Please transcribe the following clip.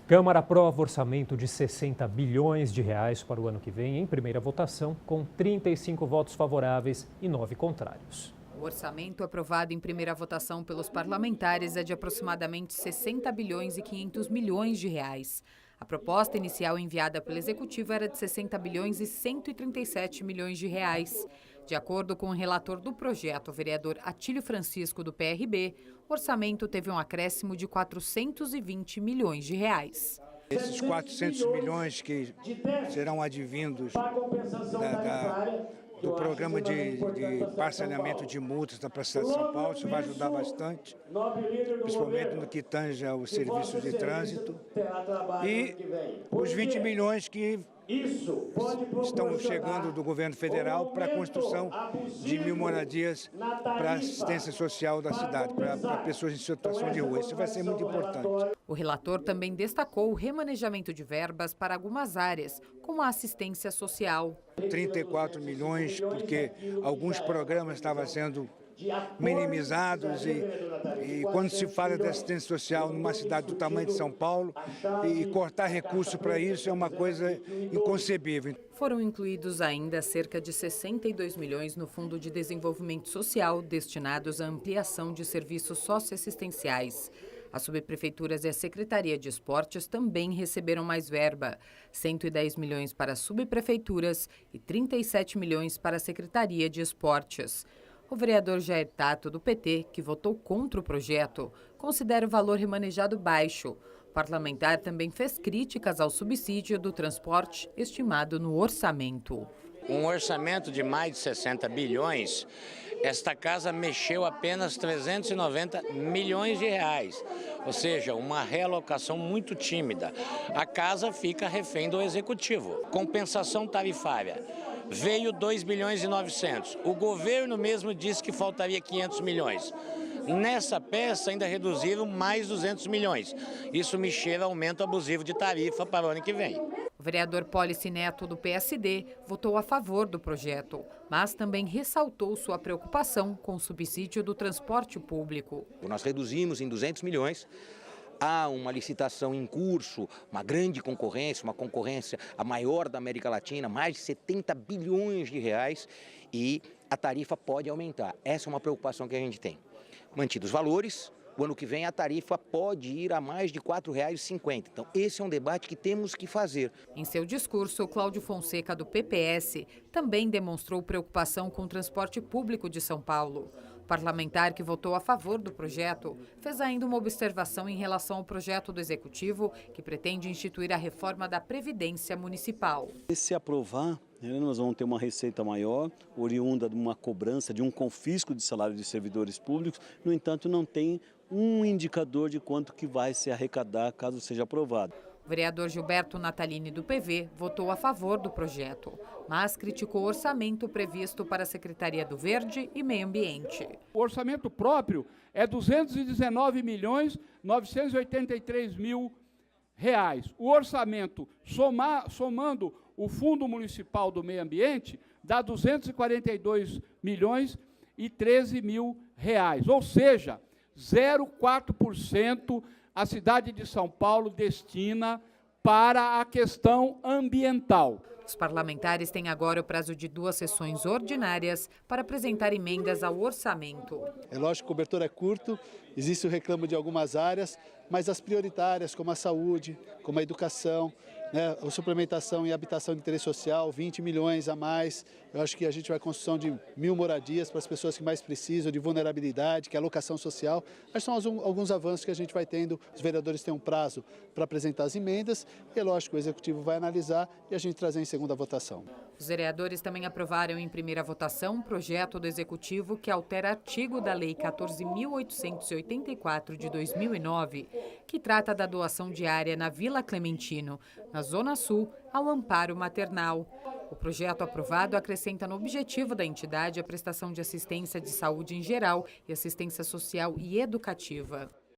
Câmara aprova orçamento de 60 bilhões de reais para o ano que vem em primeira votação, com 35 votos favoráveis e 9 contrários. O orçamento aprovado em primeira votação pelos parlamentares é de aproximadamente 60 bilhões e 500 milhões de reais. A proposta inicial enviada pelo Executivo era de 60 bilhões e 137 milhões de reais. De acordo com o relator do projeto, o vereador Atílio Francisco, do PRB, o orçamento teve um acréscimo de 420 milhões de reais. Esses 400 milhões que serão advindos do programa de parcelamento de multas para a cidade de São Paulo, isso vai ajudar bastante, principalmente no que tange aos serviços de trânsito. E os 20 milhões que estão chegando do governo federal para a construção de 1.000 moradias para assistência social da cidade, para pessoas em situação de rua. Isso vai ser muito importante. O relator também destacou o remanejamento de verbas para algumas áreas, como a assistência social. 34 milhões, porque alguns programas estavam sendo minimizados e quando se fala de assistência social numa cidade do tamanho de São Paulo, e cortar recurso para isso é uma coisa inconcebível. Foram incluídos ainda cerca de 62 milhões no Fundo de Desenvolvimento Social, destinados à ampliação de serviços socioassistenciais. As subprefeituras e a Secretaria de Esportes também receberam mais verba, 110 milhões para as subprefeituras e 37 milhões para a Secretaria de Esportes. O vereador Jair Tato, do PT, que votou contra o projeto, considera o valor remanejado baixo. O parlamentar também fez críticas ao subsídio do transporte estimado no orçamento. Um orçamento de mais de 60 bilhões, esta casa mexeu apenas 390 milhões de reais, ou seja, uma realocação muito tímida. A casa fica refém do Executivo. Compensação tarifária. Veio 2 bilhões e 900. O governo mesmo disse que faltaria 500 milhões. Nessa peça ainda reduziram mais 200 milhões. Isso me cheira a aumento abusivo de tarifa para o ano que vem. O vereador Pólice Neto, do PSD, votou a favor do projeto, mas também ressaltou sua preocupação com o subsídio do transporte público. Nós reduzimos em 200 milhões. Há uma licitação em curso, uma grande concorrência, uma concorrência a maior da América Latina, mais de 70 bilhões de reais, e a tarifa pode aumentar. Essa é uma preocupação que a gente tem. Mantidos os valores, o ano que vem a tarifa pode ir a mais de R$ 4,50. Então, esse é um debate que temos que fazer. Em seu discurso, Cláudio Fonseca, do PPS, também demonstrou preocupação com o transporte público de São Paulo. O parlamentar que votou a favor do projeto fez ainda uma observação em relação ao projeto do Executivo, que pretende instituir a reforma da Previdência Municipal. Se aprovar, nós vamos ter uma receita maior, oriunda de uma cobrança, de um confisco de salário de servidores públicos. No entanto, não tem um indicador de quanto que vai se arrecadar caso seja aprovado. O vereador Gilberto Natalini, do PV, votou a favor do projeto, mas criticou o orçamento previsto para a Secretaria do Verde e Meio Ambiente. O orçamento próprio é 219 milhões 983 mil reais. O orçamento, somando o Fundo Municipal do Meio Ambiente, dá 242 milhões e 13 mil reais, ou seja, 0,4% a cidade de São Paulo destina para a questão ambiental. Os parlamentares têm agora o prazo de 2 sessões ordinárias para apresentar emendas ao orçamento. É lógico que o cobertor é curto, existe o reclamo de algumas áreas, mas as prioritárias, como a saúde, como a educação, a suplementação e habitação de interesse social, 20 milhões a mais. Eu acho que a gente vai construção de 1.000 moradias para as pessoas que mais precisam, de vulnerabilidade, que é a alocação social. Acho que são alguns avanços que a gente vai tendo. Os vereadores têm um prazo para apresentar as emendas e, é lógico, o Executivo vai analisar e a gente trazer em segunda votação. Os vereadores também aprovaram em primeira votação um projeto do Executivo que altera artigo da Lei 14.884 de 2009, que trata da doação diária na Vila Clementino, na Zona Sul, ao amparo maternal. O projeto aprovado acrescenta no objetivo da entidade a prestação de assistência de saúde em geral e assistência social e educativa.